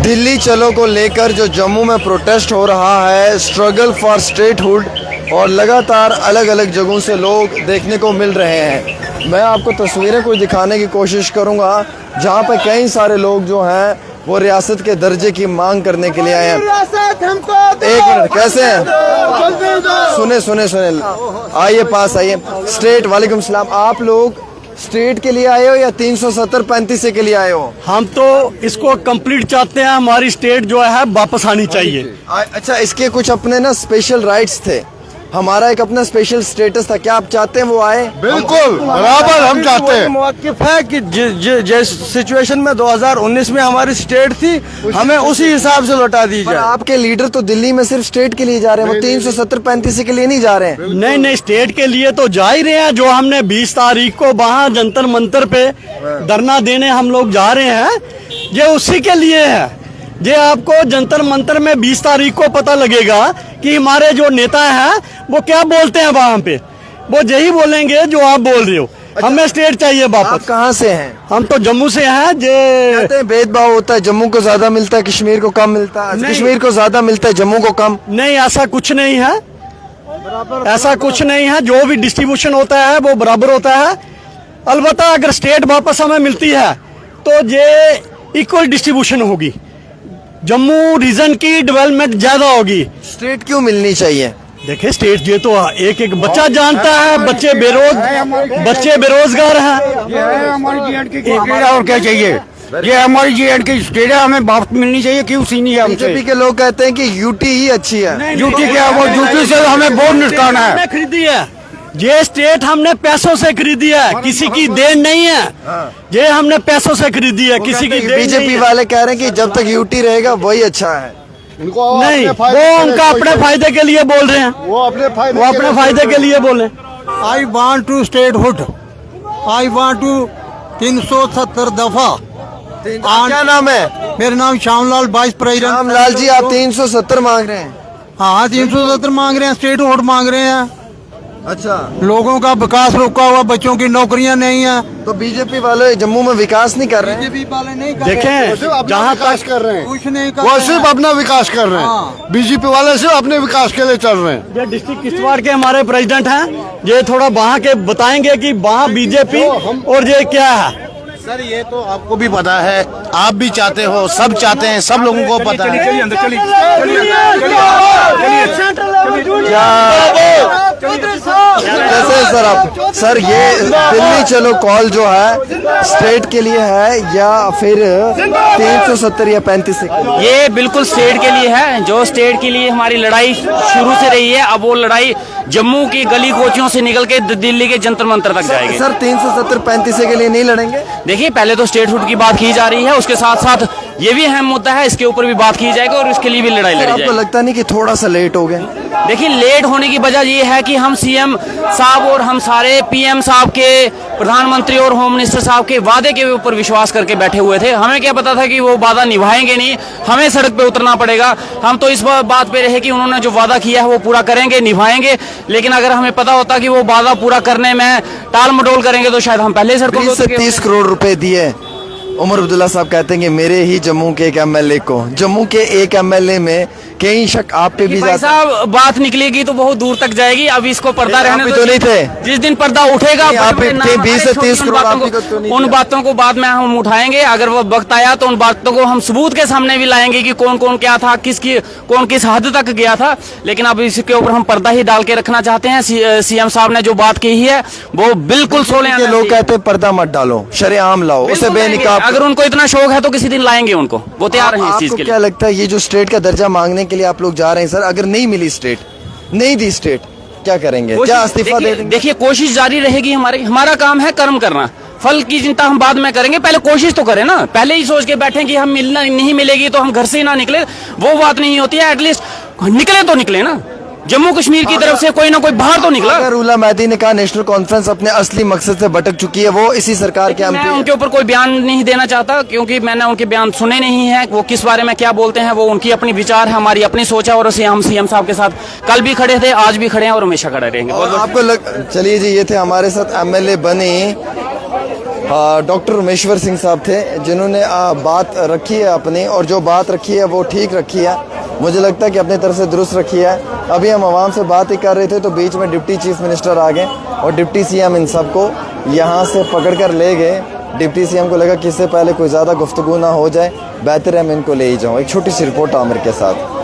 दिल्ली चलो को लेकर जो जम्मू में प्रोटेस्ट हो रहा है, स्ट्रगल फॉर स्टेटहुड, और लगातार अलग अलग जगहों से लोग देखने को मिल रहे हैं। मैं आपको तस्वीरें कुछ दिखाने की कोशिश करूंगा जहां पर कई सारे लोग जो हैं वो रियासत के दर्जे की मांग करने के लिए आए हैं। एक मिनट, कैसे हैं? सुने सुने सुने, आइए पास आइए। स्टेट, वालेकुम सलाम। आप लोग स्टेट के लिए आए हो या 370-35 के लिए आए हो? हम तो इसको कंप्लीट चाहते हैं, हमारी स्टेट जो है वापस आनी चाहिए। अच्छा, इसके कुछ अपने ना स्पेशल राइट्स थे, हमारा एक अपना स्पेशल स्टेटस था, क्या आप चाहते हैं वो आए? बिल्कुल बराबर हम चाहते हैं। मौक़िफ़ है कि जिस सिचुएशन में 2019 में हमारी स्टेट थी, हमें उसी हिसाब से लौटा दी जाए। आपके लीडर तो दिल्ली में सिर्फ स्टेट के लिए जा रहे हैं, वो 370-35 के लिए नहीं जा रहे हैं। नहीं नहीं, स्टेट के लिए तो जा ही रहे हैं। जो हमने 20 तारीख को वहाँ जंतर मंतर पे धरना देने हम लोग जा रहे हैं, ये उसी के लिए है। ये आपको जंतर मंतर में 20 तारीख को पता लगेगा कि हमारे जो नेता हैं वो क्या बोलते हैं वहाँ पे। वो यही बोलेंगे जो आप बोल रहे हो। हमें स्टेट चाहिए वापस। आप कहाँ से हैं? हम तो जम्मू से हैं। कहते हैं भेदभाव होता है, जम्मू को ज्यादा मिलता है, कश्मीर को कम मिलता है, कश्मीर को ज्यादा मिलता है, जम्मू को कम। नहीं, ऐसा कुछ नहीं है, ऐसा कुछ नहीं है। जो भी डिस्ट्रीब्यूशन होता है वो बराबर होता है। अलबत्ता अगर स्टेट वापस हमें मिलती है तो ये इक्वल डिस्ट्रीब्यूशन होगी, जम्मू रीजन की डेवलपमेंट ज्यादा होगी। स्टेट क्यों मिलनी चाहिए? देखिए, स्टेट ये तो एक एक बच्चा जानता है, बच्चे बेरोजगार हैं। ये है हमारी J&K और क्या चाहिए? ये हमारी J&K स्टेट है, हमें वापस मिलनी चाहिए। क्यों सीनी है? बीजेपी के लोग कहते हैं कि यूटी ही अच्छी है। यूटी क्या? वो यूटी से हमें बहुत नुकसान है। हमने खरीदी है ये स्टेट, हमने पैसों से खरीदी है, किसी की देन नहीं है। ये हमने पैसों से खरीदी है, किसी की देन नहीं है। बीजेपी वाले कह रहे हैं कि जब तक यूटी रहेगा वही अच्छा है। नहीं, वो उनका अपने फायदे के लिए बोल रहे हैं। वो अपने फायदे के लिए बोल रहे हैं। I want to statehood, I want to 370 दफा। क्या नाम है? मेरा नाम श्यामलाल, वाइस प्रेसिडेंट। श्यामलाल जी, आप 370 मांग रहे हैं? हाँ, 370 मांग रहे हैं, स्टेटहुड मांग रहे हैं। अच्छा, लोगों का विकास रुका हुआ, बच्चों की नौकरियां नहीं है। तो बीजेपी वाले जम्मू में विकास नहीं कर रहे हैं? बीजेपी वाले नहीं कर देखें, जहाँ विकास कर रहे हैं, कुछ नहीं कर वो रहे सिर्फ हैं। अपना विकास कर रहे हैं। बीजेपी वाले सिर्फ अपने विकास के लिए चल रहे हैं। ये डिस्ट्रिक्ट किश्तवाड़ के हमारे प्रेसिडेंट हैं, ये थोड़ा वहाँ के बताएंगे कि वहाँ बीजेपी और ये क्या है। सर, ये तो आपको भी पता है, आप भी चाहते हो, सब चाहते हैं, सब लोगों को पता है। कैसे सर आप? सर, ये दिल्ली चलो कॉल जो है स्टेट के लिए है या फिर 370 या 35? ये बिल्कुल स्टेट के लिए है। जो स्टेट के लिए हमारी लड़ाई शुरू से रही है, अब वो लड़ाई जम्मू की गली कोचियों से निकल के दिल्ली के जंतर मंतर तक जाएगी। सर, 370-35 के लिए नहीं लड़ेंगे? देखिए, पहले तो स्टेटहुड की बात की जा रही है, उसके साथ साथ ये भी अहम मुद्दा है, इसके ऊपर भी बात की जाएगी और इसके लिए भी लड़ाई लड़ी आपको जाएगी। लगता नहीं कि थोड़ा सा लेट हो गए? देखिए, लेट होने की वजह ये है कि हम सीएम साहब और हम सारे पीएम साहब के, प्रधानमंत्री और होम मिनिस्टर साहब के वादे के ऊपर विश्वास करके बैठे हुए थे। हमें क्या पता था कि वो वादा निभाएंगे नहीं, हमें सड़क पे उतरना पड़ेगा। हम तो इस बात पे रहे कि उन्होंने जो वादा किया है वो पूरा करेंगे, निभाएंगे। लेकिन अगर हमें पता होता कि वो वादा पूरा करने में टाल मटोल करेंगे तो शायद हम पहले सड़कों 20 से 30 करोड़ रुपए दिए। उमर अब्दुल्ला साहब कहते हैं कि मेरे ही जम्मू के एक एमएलए को, जम्मू के एक एमएलए में कहीं शक आप पे भी भाई साहब, बात निकलेगी तो बहुत दूर तक जाएगी। अब इसको पर्दा रहने तो नहीं थे। जिस दिन पर्दा उठेगा, आप 20 से 30 करोड़ उन बातों को बाद में हम उठाएंगे। अगर वो वक्त आया तो उन बातों को हम सबूत के सामने भी लाएंगे कि कौन कौन क्या था, कौन किस हद तक गया था। लेकिन अब इसके ऊपर हम पर्दा ही डाल के रखना चाहते हैं। सीएम साहब ने जो बात कही है वो बिल्कुल 16 लोग कहते हैं पर्दा मत डालो, शरेआम लाओ, उसे बेनिकाब। अगर उनको इतना शौक है तो किसी दिन लाएंगे उनको, वो तैयार हैं इस चीज के लिए। क्या लगता है ये जो स्टेट का दर्जा मांगने के लिए आप लोग जा रहे हैं सर, अगर नहीं मिली स्टेट, नहीं दी स्टेट, क्या करेंगे? क्या इस्तीफा दे देंगे? देखिए, कोशिश जारी रहेगी हमारी। हमारा काम है कर्म करना, फल की चिंता हम बाद में करेंगे। पहले कोशिश तो करें ना। पहले ही सोच के बैठे कि हम मिलना नहीं मिलेगी तो हम घर से ही ना निकले, वो बात नहीं होती है। एटलीस्ट निकले तो निकले ना, जम्मू कश्मीर की तरफ से कोई ना कोई बाहर तो निकला। रुला मेहदी ने कहा नेशनल कॉन्फ्रेंस अपने असली मकसद से भटक चुकी है, वो इसी सरकार के मैं उनके ऊपर कोई बयान नहीं देना चाहता, क्योंकि मैंने उनके बयान सुने नहीं है। वो किस बारे में क्या बोलते हैं वो उनकी अपनी विचार है, हमारी अपनी सोच है। और हम सीएम साहब के साथ कल भी खड़े थे, आज भी खड़े हैं और हमेशा खड़े रहेंगे। आपको चलिए जी, ये थे हमारे साथ एमएलए बने डॉक्टर रामेश्वर सिंह साहब थे जिन्होंने बात रखी है अपनी, और जो बात रखी है वो ठीक रखी है, मुझे लगता है कि अपनी तरफ से दुरुस्त रखी है। अभी हम आवाम से बात ही कर रहे थे तो बीच में डिप्टी चीफ मिनिस्टर आ गए और डिप्टी सीएम इन सबको यहाँ से पकड़ कर ले गए। डिप्टी सीएम को लगा कि इससे पहले कोई ज़्यादा गुफ्तगू ना हो जाए, बेहतर है मैं इनको ले ही जाऊँ। एक छोटी सी रिपोर्ट आमिर के साथ।